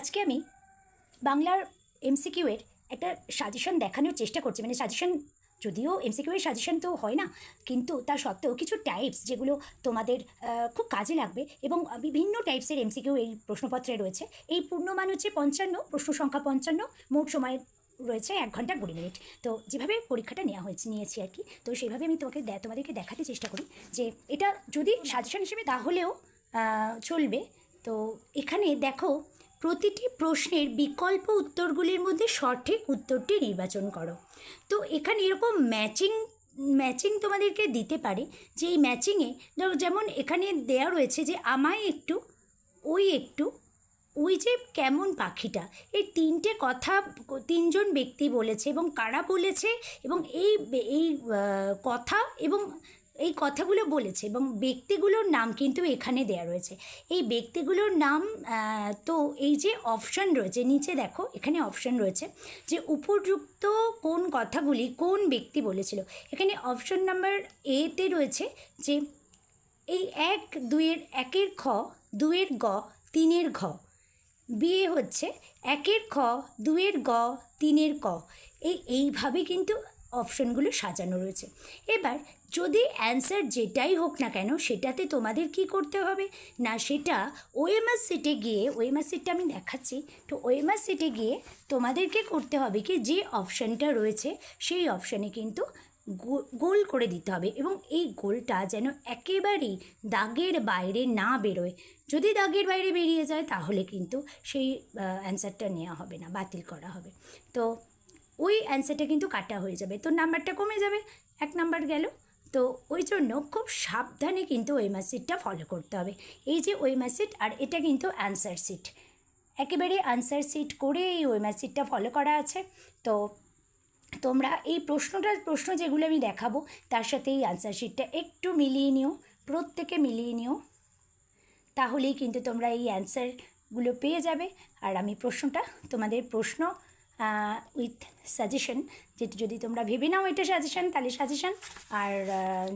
আজকে আমি বাংলার এমসিকিউ এর একটা সাজেশন দেখানোর চেষ্টা করছি। মানে সাজেশন, যদিও এমসিকিউ এর সাজেশন তো হয় না, কিন্তু তা সত্ত্বেও কিছু টাইপস যেগুলো তোমাদের খুব কাজে লাগবে, এবং বিভিন্ন টাইপসের এমসিকিউ এই প্রশ্নপত্রে রয়েছে। এই পূর্ণমান হচ্ছে 55, প্রশ্ন সংখ্যা 55, মোট সময় রয়েছে 1 ঘন্টা 20 মিনিট। তো যেভাবে পরীক্ষাটা নিয়েছি আর কি, তো সেইভাবে আমি তোমাদেরকে দেখাতে চেষ্টা করি যে এটা যদি সাজেশন হিসেবে তাহলেও চলবে। তো এখানে দেখো, প্রতিটি প্রশ্নের বিকল্প উত্তরগুলির মধ্যে সঠিক উত্তরটি নির্বাচন করো। তো এখানে এরকম ম্যাচিং তোমাদেরকে দিতে পারে, যে এই ম্যাচিংয়ে যেমন এখানে দেওয়া রয়েছে যে আমায় একটু, ওই যে কেমন পাখিটা, এই তিনটে কথা তিনজন ব্যক্তি বলেছে, এবং কারা বলেছে, এবং এই কথা এবং এই কথাগুলো বলেছে, এবং ব্যক্তিগুলোর নাম কিন্তু এখানে দেয়া রয়েছে। এই ব্যক্তিগুলোর নাম, তো এই যে অপশান রয়েছে নিচে দেখো, এখানে অপশান রয়েছে যে উপযুক্ত কোন কথাগুলি কোন ব্যক্তি বলেছিল। এখানে অপশান নাম্বার এতে রয়েছে যে এই 1-2-এর 1-এর খ, 2-এর গ, 3-এর ঘ। বিয়ে হচ্ছে 1-এর খ, 2-এর গ, 3-এর ক। এইভাবে কিন্তু অপশানগুলো সাজানো রয়েছে। এবার যদি অ্যান্সার যেটাই হোক না কেন, সেটাতে তোমাদের কি করতে হবে না, সেটা ওএমআর সিটে গিয়ে, ওএমআর সিটটা আমি দেখাচ্ছি, তো ওএমআর সিটে গিয়ে তোমাদেরকে করতে হবে কি, যে অপশানটা রয়েছে সেই অপশানে কিন্তু গোল করে দিতে হবে, এবং এই গোলটা যেন একেবারেই দাগের বাইরে না বেরোয়। যদি দাগের বাইরে বেরিয়ে যায় তাহলে কিন্তু সেই অ্যান্সারটা নেওয়া হবে না, বাতিল করা হবে। তো ওই অ্যান্সারটা কিন্তু কাটা হয়ে যাবে, তো নাম্বারটা কমে যাবে, 1 নাম্বার গেল। তো ওই জন্য খুব সাবধানে কিন্তু ওএমআর সিটটা ফলো করতে হবে। এই যে ওএমআর সিট, আর এটা কিন্তু অ্যান্সার সিট, একেবারে অ্যান্সার সিট করে এই ওএমআর সিটটা ফলো করা আছে। তো তোমরা এই প্রশ্ন যেগুলো আমি দেখাবো তার সাথে এই আনসার শিটটা একটু মিলিয়ে নিও, প্রত্যেকে মিলিয়ে নিও, তাহলেই কিন্তু তোমরা এই অ্যান্সারগুলো পেয়ে যাবে। আর আমি তোমাদের প্রশ্ন উইথ সাজেশন, যেটা যদি তোমরা ভেবে নাও এটা সাজেশন, তাহলে সাজেশন। আর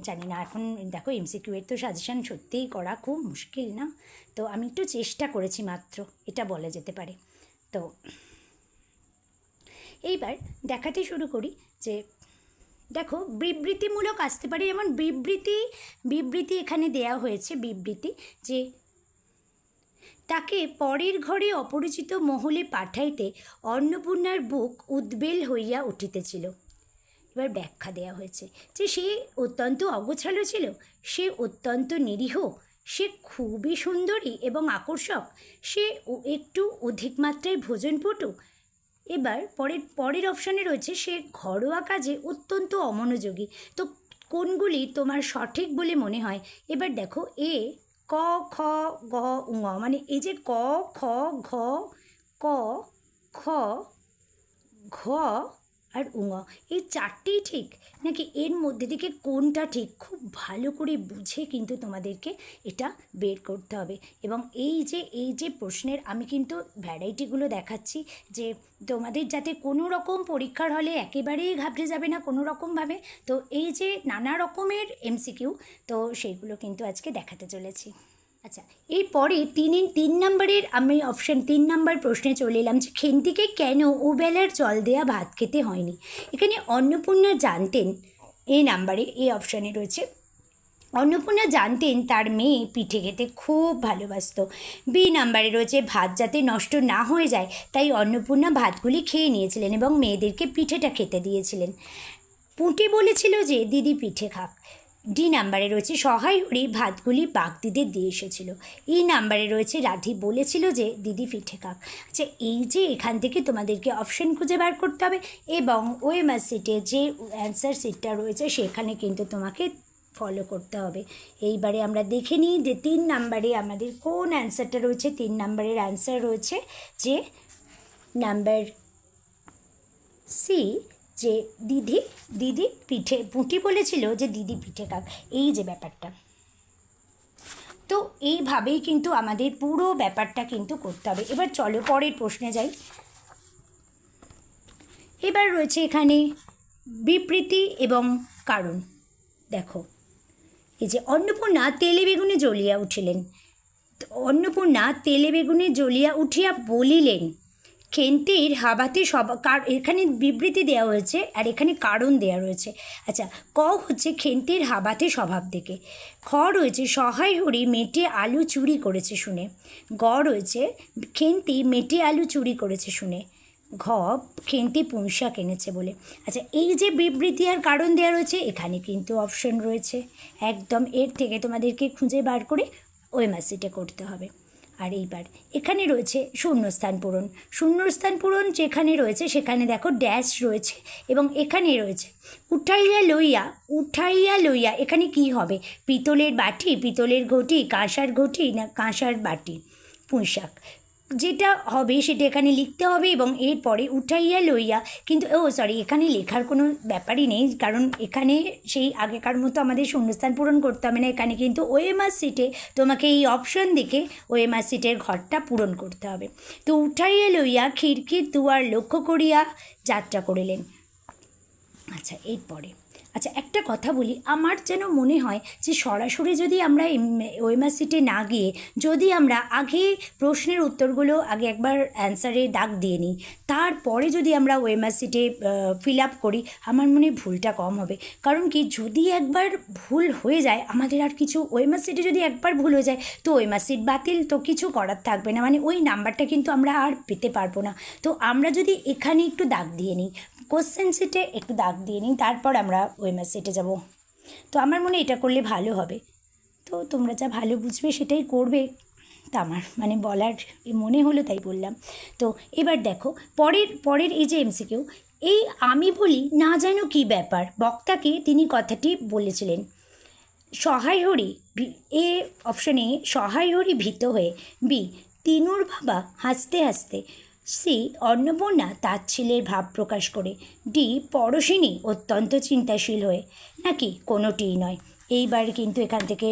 জানি না, এখন দেখো এমসিকিউ এর তো সাজেশন সত্যিই করা খুব মুশকিল না, তো আমি একটু চেষ্টা করেছি মাত্র, এটা বলা যেতে পারে। তো এইবার দেখাতে শুরু করি যে দেখো, বিবৃতিমূলক আসতে পারে, যেমন বিবৃতি এখানে দেয়া হয়েছে, বিবৃতি যে তাকে পরের ঘরে অপরিচিত মহলে পাঠাইতে অন্নপূর্ণার বুক উদ্বেল হইয়া উঠিতেছিল। এবার ব্যাখ্যা দেয়া হয়েছে যে সে অত্যন্ত অগোছালো ছিল, সে অত্যন্ত নিরীহ, সে খুবই সুন্দরী এবং আকর্ষক, সে একটু অধিক মাত্রায় ভোজনপটু। এবার পরের অপশানে রয়েছে সে ঘরোয়া কাজে অত্যন্ত অমনোযোগী। তো কোনগুলি তোমার সঠিক বলে মনে হয়? এবার দেখো, এ ক খ গ ঙ, মানে এই যে ক খ ঘ, ক খ ঘ আর উঙ, এই 4টিই ঠিক, নাকি এর মধ্যে থেকে কোনটা ঠিক, খুব ভালো করে বুঝে কিন্তু তোমাদেরকে এটা বের করতে হবে। এবং এই যে প্রশ্নের আমি কিন্তু ভ্যারাইটিগুলো দেখাচ্ছি, যে তোমাদের যাতে কোনো রকম পরীক্ষার হলে একেবারেই ঘাবড়ে যাবে না কোনো রকমভাবে। তো এই যে নানা রকমের এমসিকিউ, তো সেইগুলো কিন্তু আজকে দেখাতে চলেছি। আচ্ছা, এরপরে 3 নম্বরের আমি অপশান 3 নম্বর প্রশ্নে চলে এলাম, যে খেন্তিকে কেন ওবেলার জল দেয়া ভাত খেতে হয়নি। এখানে অন্নপূর্ণা জানতেন, এই নাম্বারে এই অপশানে রয়েছে, অন্নপূর্ণা জানতেন তার মেয়ে পিঠে খেতে খুব ভালোবাসত। বি নাম্বারে রয়েছে ভাত যাতে নষ্ট না হয়ে যায় তাই অন্নপূর্ণা ভাতগুলি খেয়ে নিয়েছিলেন এবং মেয়েদেরকে পিঠেটা খেতে দিয়েছিলেন। পুঁটি বলেছিল যে দিদি পিঠে খাক। ডি নাম্বারে রয়েছে সহায় হরি ভাতগুলি বাগদিদের দিয়ে এসেছিল। ই নাম্বারে রয়েছে রাধি বলেছিল যে দিদি পিঠে খাক। আচ্ছা, এই যে এখান থেকে তোমাদেরকে অপশন খুঁজে বার করতে হবে, এবং ওএমআর সিটে যে অ্যান্সার সিটটা রয়েছে সেখানে কিন্তু তোমাকে ফলো করতে হবে। এইবারে আমরা দেখে নিই যে 3 নাম্বারে আমাদের কোন অ্যান্সারটা রয়েছে। 3 নাম্বারের অ্যান্সার রয়েছে যে নাম্বার সি, যে দিদি পিঠে, পুঁটি বলেছিল যে দিদি পিঠে খাক, এই যে ব্যাপারটা। তো এইভাবেই কিন্তু আমাদের পুরো ব্যাপারটা কিন্তু করতে হবে। এবার চলো পরের প্রশ্নে যাই। এবার রয়েছে এখানে বিবৃতি এবং কারণ। দেখো, এই যে অন্নপূর্ণা তেলে বেগুনে জ্বলিয়া উঠিলেন, অন্নপূর্ণা তেলে বেগুনে জ্বলিয়া উঠিয়া বলিলেন, খেন্তির হাবাতে এখানে বিবৃতি দেওয়া হয়েছে আর এখানে কারণ দেওয়া রয়েছে। আচ্ছা, ক হচ্ছে খেন্তির হাবাতে স্বভাব দেখে, খ রয়েছে সহায় হরি মেটে আলু চুরি করেছে শুনে, গ রয়েছে খেন্তি মেটে আলু চুরি করেছে শুনে, ঘ খেন্তি পুঁইশাক এনেছে বলে। আচ্ছা, এই যে বিবৃতি আর কারণ দেওয়া রয়েছে এখানে কিন্তু অপশন রয়েছে একদম, এর থেকে তোমাদেরকে খুঁজে বার করে ওএমআর শিটে করতে হবে। আর এইবার এখানে রয়েছে শূন্যস্থান পূরণ। শূন্যস্থান পূরণ যেখানে রয়েছে সেখানে দেখো ড্যাশ রয়েছে এবং এখানে রয়েছে উঠাইয়া লইয়া। উঠাইয়া লইয়া এখানে কি হবে? পিতলের বাটি, পিতলের ঘটি, কাঁসার ঘটি না কাঁসার বাটি, পুঁইশাক যেটা হবে সেটা এখানে লিখতে হবে এবং এরপরে উঠাইয়া লইয়া কিন্তু এখানে লেখার কোনো ব্যাপারই নেই, কারণ এখানে সেই আগেকার মতো আমাদের শূন্যস্থান পূরণ করতে হবে না। এখানে কিন্তু ওএমআর শিটে তোমাকে এই অপশন দেখে ওএমআর শিটের ঘরটা পূরণ করতে হবে। তো উঠাইয়া লইয়া খিড়কির দুয়ার লক্ষ্য করিয়া যাত্রা করিলেন। আচ্ছা, এরপরে একটা কথা বলি, আমার যেন মনে হয় যে সরাসরি যদি আমরা ওএমআর শিটে না গিয়ে যদি আমরা আগে প্রশ্নের উত্তরগুলো আগে একবার অ্যান্সারে দাগ দিয়ে নিই, তারপরে যদি আমরা ওএমআর শিটে ফিল আপ করি, আমার মনে ভুলটা কম হবে। কারণ কি, যদি একবার ভুল হয়ে যায় আমাদের আর কিছু, ওএমআর শিটে যদি একবার ভুল হয়ে যায় তো ওএমআর শিট বাতিল, তো কিছু করার থাকবে না, মানে ওই নাম্বারটা কিন্তু আমরা আর পেতে পারবো না। তো আমরা যদি এখানে একটু দাগ দিয়ে নিই, কোশ্চেন শিটে একটু দাগ দিয়ে নিই, তারপর আমরা ওএমআর শিটে যাব, তো আমার মনে এটা করলে ভালো হবে। তো তোমরা যা ভালো বুঝবে সেটাই করবে, তা আমার মানে বলার মনে হলো তাই বললাম। তো এবার দেখো পরের এই যে এমসিকিউ, এই আমি বলি না জানো কি ব্যাপার, বক্তাকে তিনি কথাটি বলেছিলেন। সহায় হরি, এ অপশনে সহায় হরি ভীত হয়ে, বি তিনুর বাবা হাসতে হাসতে, সি অন্নপূর্ণা তার ছেলের ভাব প্রকাশ করে, ডি পরশিনী অত্যন্ত চিন্তাশীল হয়ে, নাকি কোনোটিই নয়। এইবার কিন্তু এখান থেকে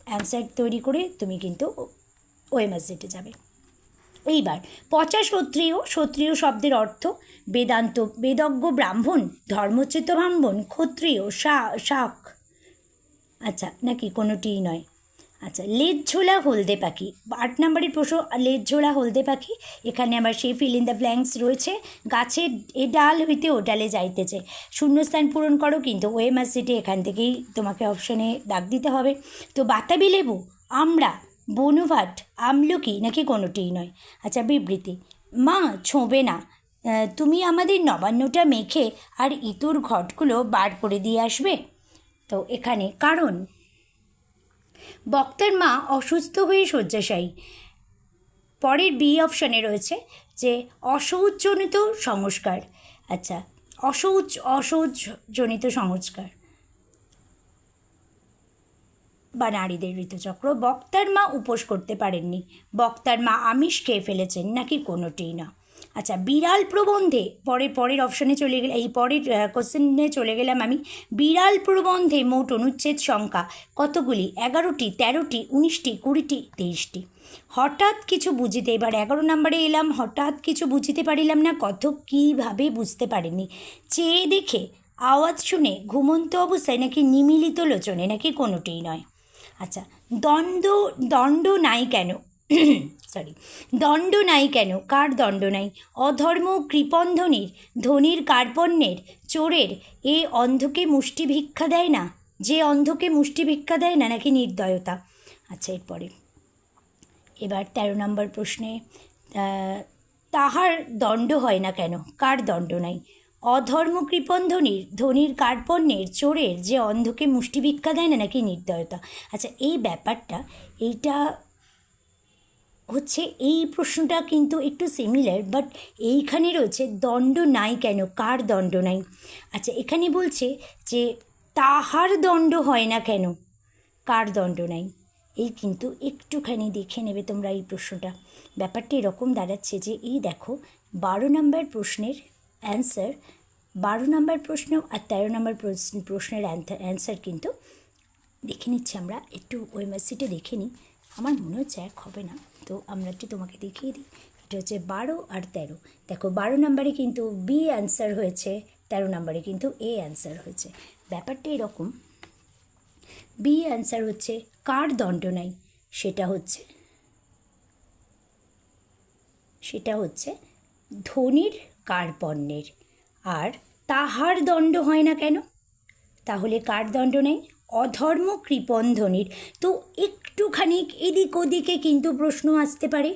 অ্যান্সার তৈরি করে তুমি কিন্তু ওএমআর শিটে যাবে। এইবার পচা ক্ষত্রিয়, ক্ষত্রিয় শব্দের অর্থ বেদান্ত, বেদজ্ঞ ব্রাহ্মণ, ধর্মচ্যুত ব্রাহ্মণ, ক্ষত্রিয়, শাক। আচ্ছা, নাকি কোনোটিই নয়। আচ্ছা, লেজ ঝোলা হলদে পাখি, 8 নম্বরের প্রশ্ন, লেজ ঝোলা হলদে পাখি। এখানে আবার সেই ফিল ইন দ্য ব্ল্যাঙ্কস রয়েছে, গাছের এ ডাল হইতে ও ডালে যাইতেছে, শূন্যস্থান পূরণ করো, কিন্তু ওএমআর শিটে এখান থেকেই তোমাকে অপশনে দাগ দিতে হবে। তো বাতাবি লেবু, আমরা, বনভাট, আমলকি, নাকি কোনোটিই নয়। আচ্ছা, বিবৃতি, মা ছোঁবে না, তুমি আমাদের নবান্নটা মেখে আর ইতুর ঘটগুলো বার করে দিয়ে আসবে। তো এখানে কারণ, বক্তার মা অসুস্থ হয়ে শয্যাশায়ী। পরের বি অপশানে রয়েছে যে অসৌচজনিত সংস্কার। আচ্ছা, অসৌচজনিত সংস্কার বা নারীদের ঋতুচক্র। বক্তার মা উপোস করতে পারেননি, বক্তার মা আমিষ খেয়ে ফেলেছেন, নাকি কোনোটিই না। আচ্ছা, বিড়াল প্রবন্ধে, পরের অপশানে চলে গেলে, এই পরের কোশ্চেনে চলে গেলাম আমি। বিড়াল প্রবন্ধে মোট অনুচ্ছেদ সংখ্যা কতগুলি? 11টি, 13টি, 19টি, 20টি, 23টি। হঠাৎ কিছু বুঝিতে, এবার 11 নম্বরে এলাম, হঠাৎ কিছু বুঝিতে পারিলাম না, কত কীভাবে বুঝতে পারিনি, চেয়ে দেখে, আওয়াজ শুনে, ঘুমন্ত অবস্থায়, নাকি নিমিলিত লোচনে, নাকি কোনোটিই নয়। আচ্ছা, দণ্ড নাই কেন দণ্ড নাই কেন, কার দণ্ড নাই? অধর্ম কৃপন্ধনীর, ধনীর কার্পণ্যের, চোরের, এ অন্ধকে মুষ্টি ভিক্ষা দেয় না, যে অন্ধকে মুষ্টি ভিক্ষা দেয় না, নাকি নির্দয়তা। আচ্ছা, এবার 13 নম্বর প্রশ্নে, তাহার দণ্ড হয় না কেন, কার দণ্ড নাই? অধর্ম কৃপন্ধনীর, ধনীর কার্পণ্যের, চোরের, যে অন্ধকে মুষ্টি ভিক্ষা দেয় না, নাকি নির্দয়তা। আচ্ছা, এই ব্যাপারটা, এইটা হচ্ছে, এই প্রশ্নটা কিন্তু একটু সিমিলার, বাট এইখানে রয়েছে দণ্ড নাই কেন, কার দণ্ড নাই। আচ্ছা, এখানে বলছে যে তাহার দণ্ড হয় না কেন, কার দণ্ড নাই। এই কিন্তু একটুখানি দেখে নেবে তোমরা এই প্রশ্নটা। ব্যাপারটা এরকম দাঁড়াচ্ছে যে, এই দেখো 12 নম্বর প্রশ্নের অ্যান্সার, 12 নম্বর প্রশ্ন আর 13 নম্বর প্রশ্নের অ্যান্সার কিন্তু দেখে নিচ্ছি আমরা, একটু ওএমআর শিটে দেখে নিই, আমার মনে হচ্ছে এক হবে না, তো আমরা একটু তোমাকে দেখিয়ে দিই। এটা হচ্ছে 12 আর 13। দেখো 12 নম্বরে কিন্তু বি অ্যান্সার হয়েছে, 13 নম্বরে কিন্তু এ অ্যান্সার হয়েছে। ব্যাপারটা এরকম, বি অ্যান্সার হচ্ছে কার দণ্ড নাই, সেটা হচ্ছে সেটা হচ্ছে ধনির কার্পণ্যের। আর তাহার দণ্ড হয় না কেন? তাহলে কার দণ্ড নেই? অধর্ম কৃপণ ধনির। তো একটুখানি এদিক ওদিকে কিন্তু প্রশ্ন আসতে পারে,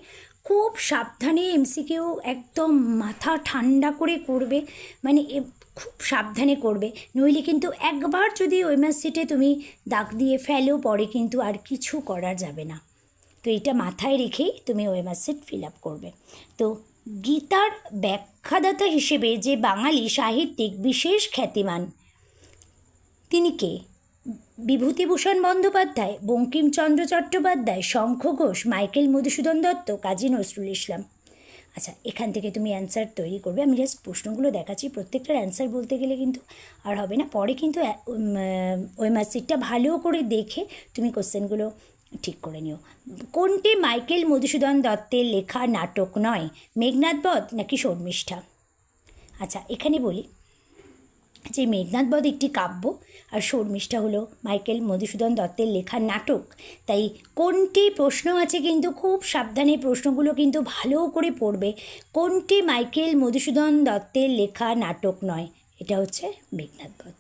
খুব সাবধানে এমসিকিউ একদম মাথা ঠান্ডা করে করবে, মানে খুব সাবধানে করবে, নইলে কিন্তু একবার যদি ওএমআর শিটে তুমি দাগ দিয়ে ফেলো পরে কিন্তু আর কিছু করা যাবে না। তো এটা মাথায় রেখেই তুমি ওএমআর শিট ফিল আপ করবে। তো গীতার ব্যাখ্যাদাতা হিসেবে যে বাঙালি সাহিত্যিক বিশেষ খ্যাতিমান, তিনি কে? বিভূতিভূষণ বন্দ্যোপাধ্যায়, বঙ্কিমচন্দ্র চট্টোপাধ্যায়, শঙ্খ ঘোষ, মাইকেল মধুসূদন দত্ত, কাজী নজরুল ইসলাম। আচ্ছা, এখান থেকে তুমি অ্যান্সার তৈরি করবে। আমি জাস্ট প্রশ্নগুলো দেখাচ্ছি, প্রত্যেকটার অ্যান্সার বলতে গেলে কিন্তু আর হবে না, পরে কিন্তু ওএমআর শিটটা ভালো করে দেখে তুমি কোশ্চেনগুলো ঠিক করে নিও। কোনটি মাইকেল মধুসূদন দত্তের লেখা নাটক নয়? মেঘনাদ বধ নাকি শর্মিষ্ঠা? আচ্ছা, এখানে বলি যে মেঘনাদ বধ একটি কাব্য আর শর্মিষ্ঠা হলো মাইকেল মধুসূদন দত্তের লেখা নাটক। তাই কোনটি প্রশ্ন আছে কিন্তু খুব সাবধানে প্রশ্নগুলো কিন্তু ভালো করে পড়বে। কোনটি মাইকেল মধুসূদন দত্তের লেখা নাটক নয়? এটা হচ্ছে মেঘনাদ বধ।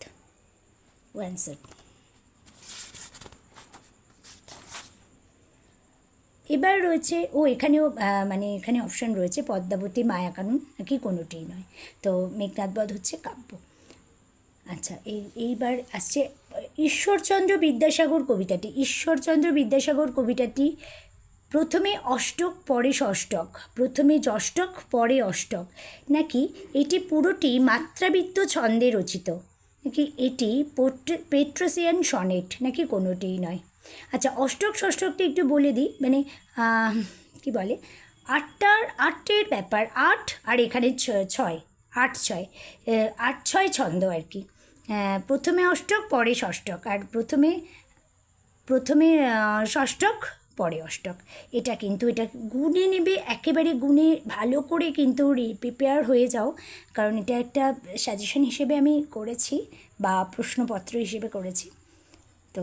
অ্যান্সার। এবার রয়েছে এখানেও মানে এখানে অপশান রয়েছে পদ্মাবতী, মায়াকানন নাকি কোনোটিই নয়। তো মেঘনাদ বধ হচ্ছে কাব্য। আচ্ছা, এইবার আসছে ঈশ্বরচন্দ্র বিদ্যাসাগর কবিতাটি। ঈশ্বরচন্দ্র বিদ্যাসাগর কবিতাটি প্রথমে অষ্টক পরে ষষ্ঠক, প্রথমে যষ্টক পরে অষ্টক, নাকি এটি পুরোটি মাত্রাবৃত্ত ছন্দে রচিত, নাকি এটি পেট্রোসিয়ান সনেট, নাকি কোনোটিই নয়? আচ্ছা, অষ্টক ষষ্ঠকটি একটু বলে দিই, মানে কি বলে, আটের ব্যাপার, আট আর এখানে ছয়, আট ছয় ছন্দ আর কি। প্রথমে অষ্টক পরে ষষ্ঠক, আর প্রথমে ষষ্ঠক পরে অষ্টক। এটা কিন্তু এটা গুনে নেবে, একেবারে গুনে ভালো করে কিন্তু প্রিপেয়ার হয়ে যাও, কারণ এটা একটা সাজেশন হিসেবে আমি করেছি বা প্রশ্নপত্র হিসেবে করেছি। তো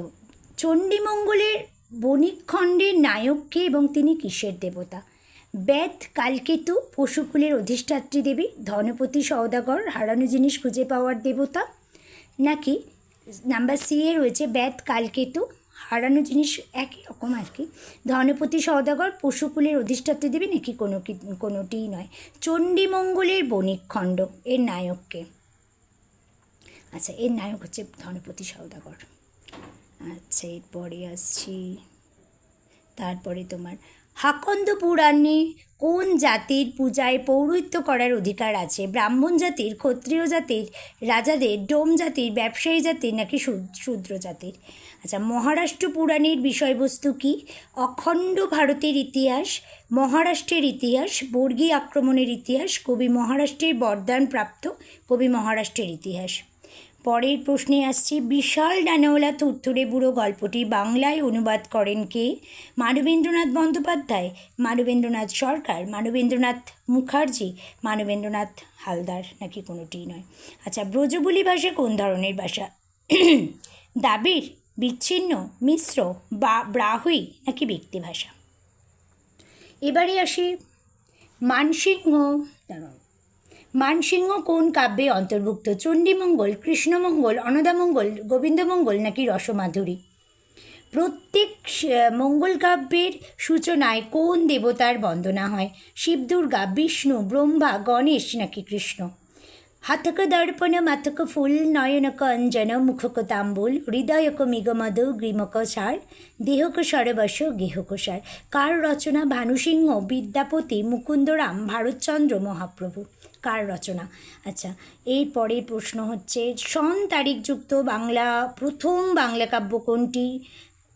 চণ্ডীমঙ্গলের বণিকখণ্ডের নায়ককে এবং তিনি কিসের দেবতা? বেদ কালকেতু পশুকুলের অধিষ্ঠাত্রী দেবী, ধনপতি সওদাগর হারানো জিনিস খুঁজে পাওয়ার দেবতা, নাকি নাম্বার সি এ রয়েছে বেদ কালকেতু হারানো জিনিস একই রকম আর কি, ধনপতি সওদাগর পশুকুলের অধিষ্ঠাত্রী দেবী, নাকি কোনোটিই নয়? চণ্ডীমঙ্গলের বণিকখণ্ড এর নায়ককে? আচ্ছা, এর নায়ক হচ্ছে ধনপতি সওদাগর। আচ্ছা, এরপরে আসছি, তারপরে তোমার হাকন্দ পুরাণে কোন জাতির পূজায় পৌরোহিত্য করার অধিকার আছে? ব্রাহ্মণ জাতির, ক্ষত্রিয় জাতির, রাজাদের, ডোম জাতির, ব্যবসায়ী জাতির, নাকি শূদ্র জাতির? আচ্ছা, মহারাষ্ট্র পুরাণের বিষয়বস্তু কি? অখণ্ড ভারতের ইতিহাস, মহারাষ্ট্রের ইতিহাস, বর্গী আক্রমণের ইতিহাস, কবি মহারাষ্ট্রের বরদান প্রাপ্ত, কবি মহারাষ্ট্রের ইতিহাস। পরের প্রশ্নে আসছি, বিশাল ডানাওয়ালা থুরথুরে বুড়ো গল্পটি বাংলায় অনুবাদ করেন কে? মানবেন্দ্রনাথ বন্দ্যোপাধ্যায়, মানবেন্দ্রনাথ সরকার, মানবেন্দ্রনাথ মুখার্জি, মানবেন্দ্রনাথ হালদার, নাকি কোনোটিই নয়? আচ্ছা, ব্রজবুলি ভাষা কোন ধরনের ভাষা? দ্রাবিড়, বিচ্ছিন্ন, মিশ্র, ব্রাহুই, নাকি ব্যক্তি ভাষা? এবারে আসি মানসিংহ কোন কাব্যে অন্তর্ভুক্ত? চণ্ডীমঙ্গল, কৃষ্ণমঙ্গল, অন্নদামঙ্গল, গোবিন্দমঙ্গল, নাকি রসমাধুরী? প্রত্যেক মঙ্গল কাব্যের সূচনায় কোন দেবতার বন্দনা হয়? শিব, দুর্গা, বিষ্ণু, ব্রহ্মা, গণেশ, নাকি কৃষ্ণ? হাতক দর্পণ মাথক ফুল, নয়নক অঞ্জন, মুখক তাম্বুল, হৃদয়ক মেঘমধু, গ্রীমক সার, দেহক সরবশ, গেহক সার। কার রচনা? ভানুসিংহ, বিদ্যাপতি, মুকুন্দরাম, ভারতচন্দ্র মহাপ্রভু। কার রচনা? আচ্ছা, এরপরে প্রশ্ন হচ্ছে, সন তারিখযুক্ত প্রথম বাংলা কাব্য কোনটি?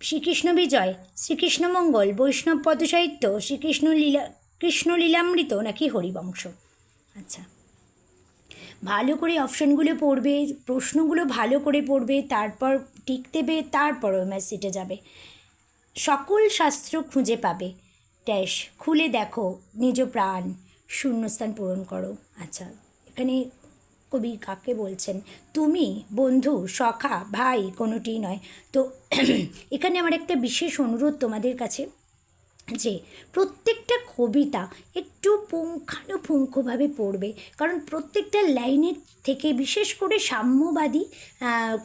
শ্রীকৃষ্ণ বিজয়, শ্রীকৃষ্ণমঙ্গল, বৈষ্ণব পদসাহিত্য, কৃষ্ণলীলামৃত, নাকি হরিবংশ? আচ্ছা, ভালো করে অপশানগুলো পড়বে, প্রশ্নগুলো ভালো করে পড়বে, তারপর টিক দেবে, তারপর ওএমআর শিটে যাবে। সকল শাস্ত্র খুঁজে পাবে ড্যাশ, খুলে দেখো নিজ প্রাণ, শূন্যস্থান পূরণ করো। আচ্ছা, এখানে কবি কাকে বলছেন? তুমি, বন্ধু, সখা, ভাই, কোনোটিই নয়। তো এখানে আমার একটা বিশেষ অনুরোধ তোমাদের কাছে, যে প্রত্যেকটা কবিতা একটু পুঙ্খানুপুঙ্খভাবে পড়বে, কারণ প্রত্যেকটা লাইনের থেকে বিশেষ করে সাম্যবাদী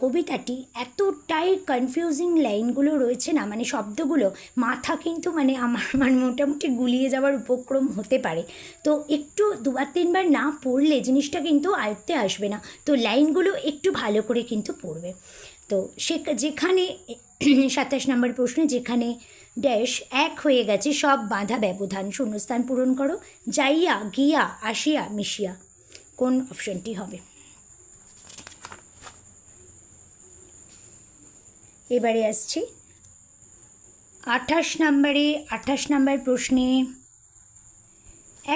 কবিতাটি এতটাই কনফিউজিং লাইনগুলো রয়েছে না, মানে শব্দগুলো মাথা কিন্তু মানে আমার মোটামুটি গুলিয়ে যাওয়ার উপক্রম হতে পারে। তো একটু দুবার তিনবার না পড়লে জিনিসটা কিন্তু আয়ত্তে আসবে না, তো লাইনগুলো একটু ভালো করে কিন্তু পড়বে। তো যেখানে 27 নম্বর প্রশ্নে যেখানে ড্যাশ এক হয়ে গেছে সব বাঁধা ব্যবধান, শূন্যস্থান পূরণ করো। যাইয়া গিয়া আসিয়া মিশিয়া, কোন অপশনটি হবে? এবারে আসছি 28 নম্বর প্রশ্নে,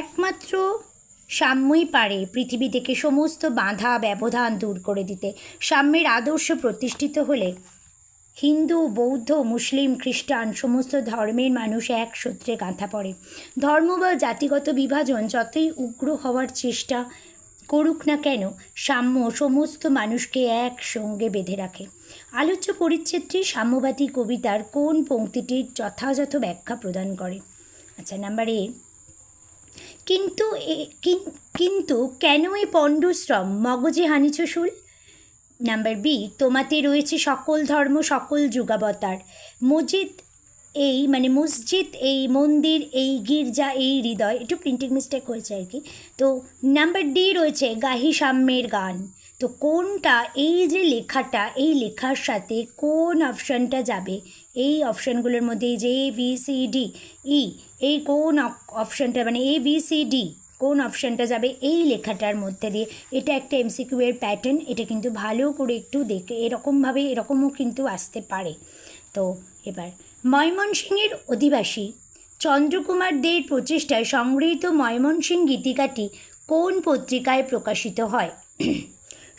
একমাত্র সাম্যই পারে পৃথিবী থেকে সমস্ত বাঁধা ব্যবধান দূর করে দিতে। সাম্যের আদর্শ প্রতিষ্ঠিত হলে হিন্দু, বৌদ্ধ, মুসলিম, খ্রিস্টান সমস্ত ধর্মের মানুষ এক সূত্রে গাঁথা পড়ে। ধর্ম বা জাতিগত বিভাজন যতই উগ্র হওয়ার চেষ্টা করুক না কেন, সাম্য সমস্ত মানুষকে একসঙ্গে বেঁধে রাখে। আলোচ্য পরিচ্ছেদটি সাম্যবাদী কবিতার কোন পংক্তিটির যথাযথ ব্যাখ্যা প্রদান করে? আচ্ছা, নাম্বার এ, কিন্তু কেন এই পণ্ডশ্রম মগজে হানিছ শুল? নাম্বার বি, তোমাতে রয়েছে সকল ধর্ম সকল যুগাবতার। মসজিদ এই মন্দির, এই গির্জা, এই হৃদয়, একটু প্রিন্টিং মিস্টেক হয়েছে আর কি। তো নাম্বার ডি রয়েছে গাহি সাম্যের গান। তো কোনটা, এই যে লেখাটা, এই লেখার সাথে কোন অপশানটা যাবে? এই অপশানগুলোর মধ্যে যে A B C D E, এই কোন অপশানটা মানে এ বি সি ডি কোন অপশানটা যাবে এই লেখাটার মধ্যে দিয়ে? এটা একটা এমসিকিউ এর প্যাটার্ন, এটা কিন্তু ভালো করে একটু দেখে এরকমও কিন্তু আসতে পারে। তো এবার ময়মনসিংহের অধিবাসী চন্দ্রকুমার দের প্রচেষ্টায় সংগৃহীত ময়মনসিংহ গীতিকাটি কোন পত্রিকায় প্রকাশিত হয়?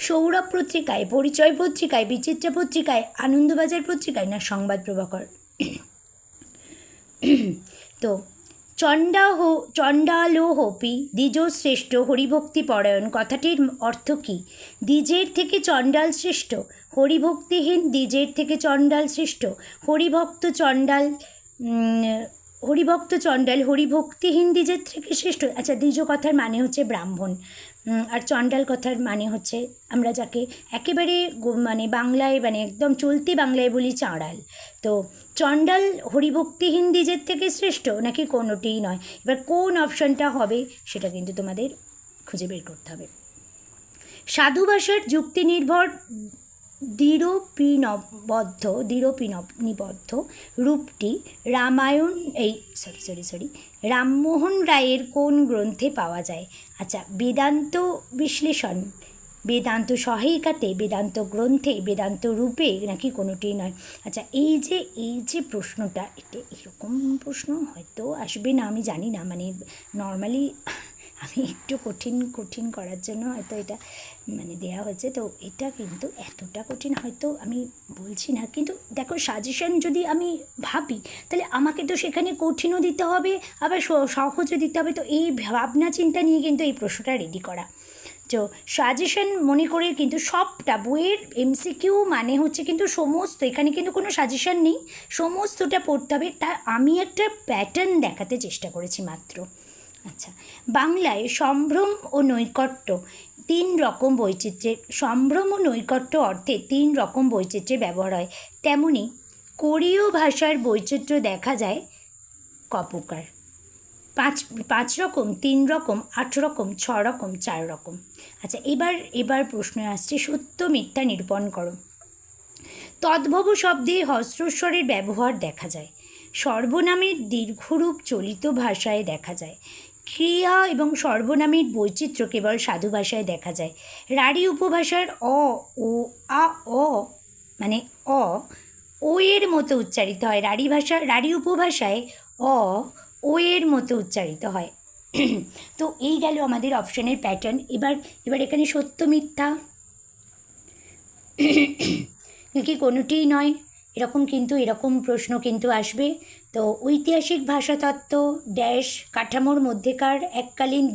সৌরভ পত্রিকায়, পরিচয় পত্রিকায়, বিচিত্রা পত্রিকায়, আনন্দবাজার পত্রিকায়, না সংবাদ প্রভাকর? তো চণ্ডালোহপি দ্বিজ শ্রেষ্ঠ হরিভক্তি পরায়ণ কথাটির অর্থ কী? দ্বিজের থেকে চণ্ডাল শ্রেষ্ঠ, হরিভক্তিহীন দ্বিজের থেকে চণ্ডাল শ্রেষ্ঠ, হরিভক্ত চণ্ডাল হরিভক্তিহীন দ্বিজের থেকে শ্রেষ্ঠ। আচ্ছা, দ্বিজ কথার মানে হচ্ছে ব্রাহ্মণ, আর চণ্ডাল কথার মানে হচ্ছে আমরা যাকে একেবারে মানে বাংলায় মানে একদম চলতি বাংলায় বলি চাঁড়াল। তো চণ্ডাল হরিভক্তিহীন দ্বিজের থেকে শ্রেষ্ঠ নাকি কোনোটিই নয়? এবার কোন অপশানটা হবে সেটা কিন্তু তোমাদের খুঁজে বের করতে হবে। সাধু ভাষার যুক্তি নির্ভর দৃঢ়পিনবদ্ধ রূপটি রামমোহন রায়ের কোন গ্রন্থে পাওয়া যায়? আচ্ছা, বেদান্ত বিশ্লেষণ, বেদান্ত সহায়িকাতে, বেদান্ত গ্রন্থে, বেদান্ত রূপে, নাকি কোনোটিই নয়? আচ্ছা, এই যে প্রশ্নটা, এটা এরকম প্রশ্ন হয়তো আসবে না, আমি জানি না, মানে নর্মালি আমি একটু কঠিন করার জন্য হয়তো এটা মানে দেওয়া হয়েছে। তো এটা কিন্তু এতটা কঠিন হয়তো আমি বলছি না, কিন্তু দেখো সাজেশন যদি আমি ভাবি তাহলে আমাকে তো সেখানে কঠিনও দিতে হবে আবার সহজও দিতে হবে। তো এই ভাবনা চিন্তা নিয়ে কিন্তু এই প্রশ্নটা রেডি করা। তো সাজেশন মনে করে কিন্তু সবটা বইয়ের এমসিকিউ মানে হচ্ছে কিন্তু সমস্ত, এখানে কিন্তু কোনো সাজেশন নেই, সমস্তটা পড়তে হবে। তা আমি একটা প্যাটার্ন দেখাতে চেষ্টা করেছি মাত্র। আচ্ছা, বাংলায় সম্ভ্রম ও নৈকট্য 3 রকম বৈচিত্র্যের, সম্ভ্রম ও নৈকট্য অর্থে 3 রকম বৈচিত্র্যের ব্যবহার হয়। তেমনি কোরীয় ভাষার বৈচিত্র্য দেখা যায় কপ্রকার? 5 রকম, 3 রকম, 8 রকম, 6 রকম, 4 রকম। আচ্ছা, এবার প্রশ্ন আসছে সত্য মিথ্যা নিরূপণ করো। তদ্ভব শব্দে হস্রস্বরের ব্যবহার দেখা যায়। সর্বনামের দীর্ঘরূপ চলিত ভাষায় দেখা যায়। ক্রিয়া এবং সর্বনামের বৈচিত্র্য কেবল সাধু ভাষায় দেখা যায়। রাঢ়ী উপভাষার অ ও আ অ মানে ও এর মতো উচ্চারিত হয়। রাঢ়ী উপভাষায় ও এর মতো উচ্চারিত হয়। তো এই গেল আমাদের অপশানের প্যাটার্ন। এবার এখানে সত্য মিথ্যা নাকি কোনোটিই নয়, এরকম প্রশ্ন কিন্তু আসবে। তো ঐতিহাসিক ভাষাতত্ত্ব ড্যাশ কাঠামোর মধ্যেকার এককালীন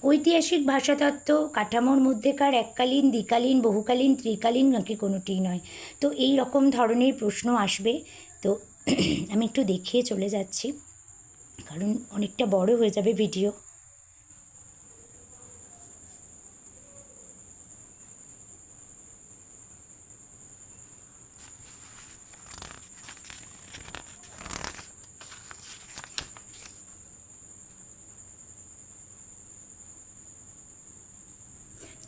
ঐতিহাসিক ভাষাতত্ত্ব কাঠামোর মধ্যেকার এককালীন, দ্বিকালীন, বহুকালীন, ত্রিকালীন নাকি কোনোটিই নয়। তো এই রকম ধরনের প্রশ্ন আসবে। তো আমি একটু দেখিয়ে চলে যাচ্ছি, কারণ অনেকটা বড় হয়ে যাবে ভিডিও।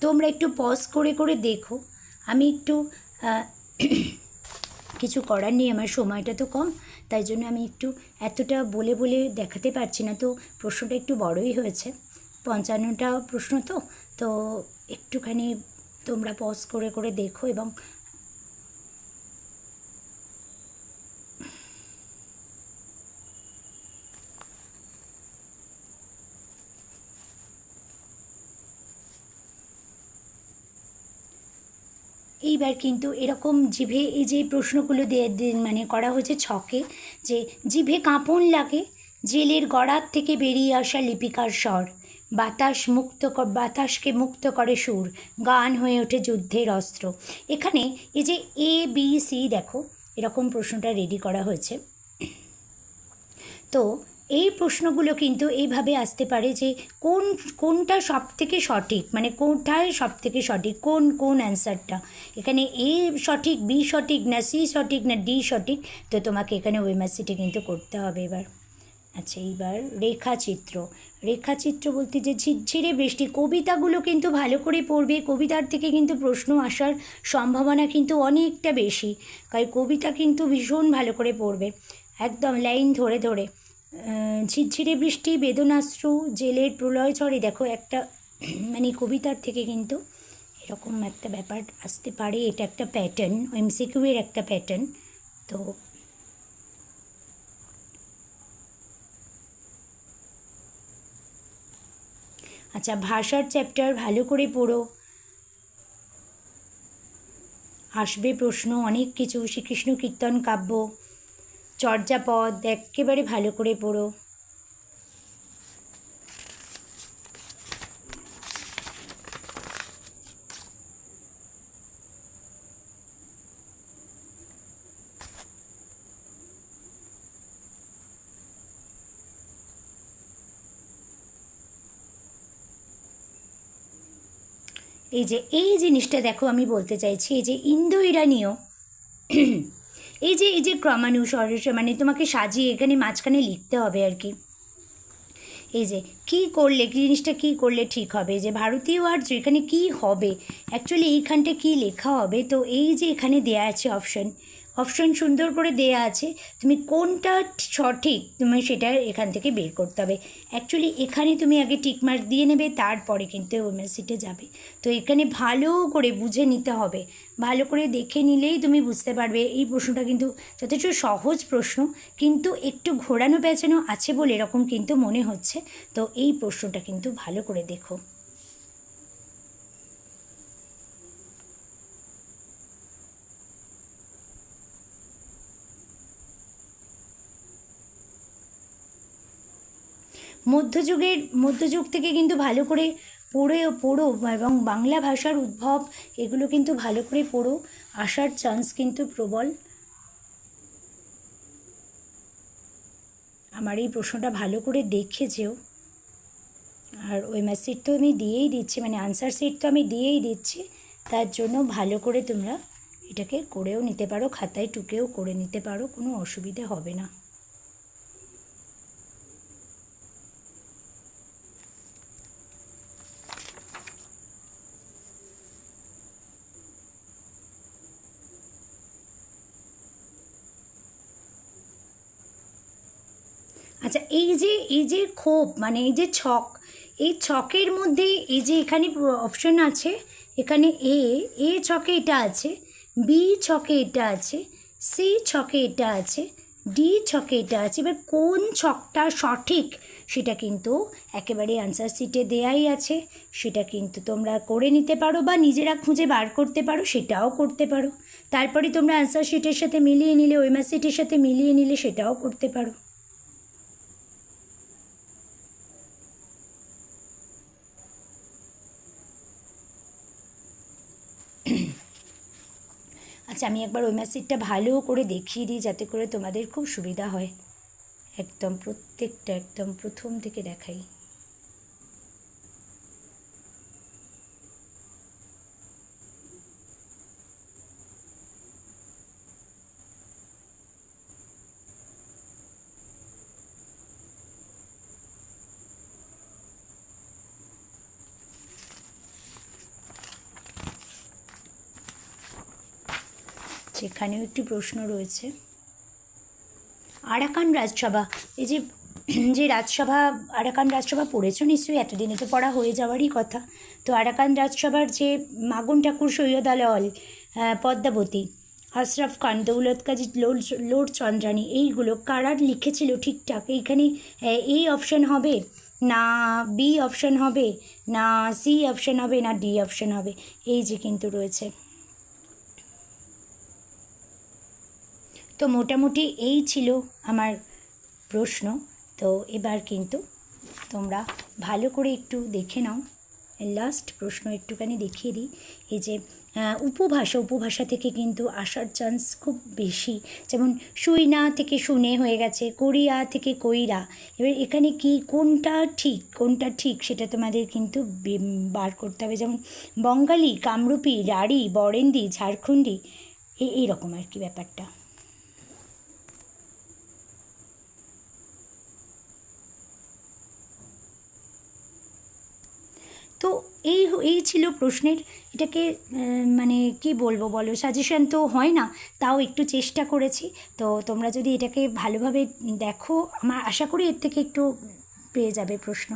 তোমরা একটু পজ করে করে দেখো। আমি একটু কিছু করার নেই, আমার সময়টা তো কম, তাই জন্য আমি একটু এতটা বলে বলে দেখাতে পারছি না। তো প্রশ্নটা একটু বড়ই হয়েছে, 55টা প্রশ্ন, তো তো একটুখানি তোমরা পজ করে করে দেখো। এবং এইবার কিন্তু এরকম জিভে এই যে প্রশ্নগুলো মানে করা হয়েছে ছকে, যে জিভে কাঁপন লাগে জেলের গড়ার থেকে বেরিয়ে আসা লিপিকার স্বর, বাতাসকে মুক্ত করে সুর, গান হয়ে ওঠে যুদ্ধের অস্ত্র। এখানে এই যে ABC দেখো, এরকম প্রশ্নটা রেডি করা হয়েছে। তো এই প্রশ্নগুলো কিন্তু এইভাবে আসতে পারে যে কোনটা সব থেকে সঠিক, মানে কোনটায় সব থেকে সঠিক, কোন অ্যান্সারটা, এখানে এ সঠিক, বি সঠিক, না সি সঠিক, না ডি সঠিক। তো তোমাকে এখানে ওএমআরসিটি কিন্তু করতে হবে এবার। আচ্ছা, এইবার রেখাচিত্র বলতে যে ঝিরঝিরে বৃষ্টি, কবিতাগুলো কিন্তু ভালো করে পড়বে। কবিতার থেকে কিন্তু প্রশ্ন আসার সম্ভাবনা কিন্তু অনেকটা বেশি, কারণ কবিতা কিন্তু ভীষণ ভালো করে পড়বে, একদম লাইন ধরে ধরে। ঝিরঝিরে বৃষ্টি, বেদনাশ্রু, জেলের প্রলয় ঝড়ে, দেখো একটা মানে কবিতার থেকে কিন্তু এরকম একটা ব্যাপার আসতে পারে। এটা একটা প্যাটার্ন, এমসিকিউ এর একটা প্যাটার্ন। তো আচ্ছা, ভাষার চ্যাপ্টার ভালো করে পড়ো, আসবে প্রশ্ন অনেক কিছু। শ্রীকৃষ্ণ কীর্তন কাব্য, চর্যাপদ একেবারে ভালো করে পড়ো। এই জিনিসটা দেখো, আমি বলতে চাইছি এই যে ইন্দো ইরানীয় এই যে ক্রমানুসারে, মানে তোমাকে সাজিয়ে এখানে মাঝখানে লিখতে হবে আর কি। এই যে জিনিসটা কী করলে ঠিক হবে, যে ভারতীয় আর্য এখানে কী হবে, অ্যাকচুয়ালি এইখানটা কী লেখা হবে। তো এই যে এখানে দেয়া আছে অপশন সুন্দর করে দেয়া আছে, তুমি কোনটা সঠিক তুমি সেটা এখান থেকে বের করতে হবে। অ্যাকচুয়ালি এখানে তুমি আগে টিকমার্ক দিয়ে নেবে, তারপরে কিন্তু ওএমআরসিটে যাবে। তো এখানে ভালো করে বুঝে নিতে হবে, ভালো করে দেখে নিলেই তুমি বুঝতে পারবে। এই প্রশ্নটা কিন্তু যথেষ্ট সহজ প্রশ্ন, কিন্তু একটু ঘোরানো পেঁচানো আছে বলে এরকম কিন্তু মনে হচ্ছে। তো এই প্রশ্নটা কিন্তু ভালো করে দেখো। মধ্যযুগ থেকে কিন্তু ভালো করে পড়ো এবং বাংলা ভাষার উদ্ভব এগুলো কিন্তু ভালো করে পড়ো, আসার চান্স কিন্তু প্রবল। আমার এই প্রশ্নটা ভালো করে দেখে যেও। আর ওএমআর সিট তো আমি দিয়েই দিচ্ছি, মানে আনসার সিট তো আমি দিয়েই দিচ্ছি, তার জন্য ভালো করে তোমরা এটাকে করেও নিতে পারো, খাতায় টুকেও করে নিতে পারো, কোনো অসুবিধে হবে না। আচ্ছা, এই যে খোপ, মানে এই যে ছক, এই ছকের মধ্যে এই যে এখানে অপশন আছে, এখানে এ ছকে এটা আছে, বি ছকে এটা আছে, সি ছকে এটা আছে, ডি ছকে এটা আছে। এবার কোন ছকটা সঠিক সেটা কিন্তু একেবারে আনসার শিটে দেয়াই আছে, সেটা কিন্তু তোমরা করে নিতে পারো, বা নিজেরা খুঁজে বার করতে পারো, সেটাও করতে পারো। তারপরে তোমরা আনসার শিটের সাথে মিলিয়ে নিলে, ওএমআর শিটের সাথে মিলিয়ে নিলে সেটাও করতে পারো। আচ্ছা, আমি একবার ওই মেসেজটা ভালো করে দেখিয়ে দিই যাতে করে তোমাদের খুব সুবিধা হয়। একদম প্রত্যেকটা একদম প্রথম থেকে দেখাই। সেখানেও একটি প্রশ্ন রয়েছে। আরাকান রাজসভা, এই যে যে রাজসভা, আরাকান রাজসভা পড়েছো নিশ্চয়ই, এতদিনে তো পড়া হয়ে যাওয়ারই কথা। তো আরাকান রাজসভার যে মাগুন ঠাকুর, সৈয়দ আলাওল, পদ্মাবতী, আশরাফ খান, দৌলত কাজী, লর্ড চন্দ্রানী, এইগুলো কারা লিখেছিল ঠিকঠাক? এইখানে এই অপশান হবে না, বি অপশান হবে না, সি অপশান হবে না, ডি অপশান হবে? এই যে কিন্তু রয়েছে। তো মোটামুটি এই ছিল আমার প্রশ্ন। তো এবার কিন্তু তোমরা ভালো করে একটু দেখে নাও। লাস্ট প্রশ্ন একটুখানি দেখিয়ে দিই। এই যে উপভাষা থেকে কিন্তু আসার চান্স খুব বেশি। যেমন শুইনা থেকে শুনে হয়ে গেছে, করিয়া থেকে কইরা। এবার এখানে কি কোনটা ঠিক সেটা তোমাদের কিন্তু বার করতে হবে। যেমন বঙ্গালী, কামরূপী, রাঢ়ী, বরেন্দ্রী, ঝাড়খণ্ডী, এইরকম আর কি ব্যাপারটা। তো এই ছিল প্রশ্নের। এটাকে মানে কি বলবো বলো, সাজেশন তো হয় না, তাও একটু চেষ্টা করেছি। তো তোমরা যদি এটাকে ভালোভাবে দেখো, আমার আশা করি এর থেকে একটু পেয়ে যাবে প্রশ্ন।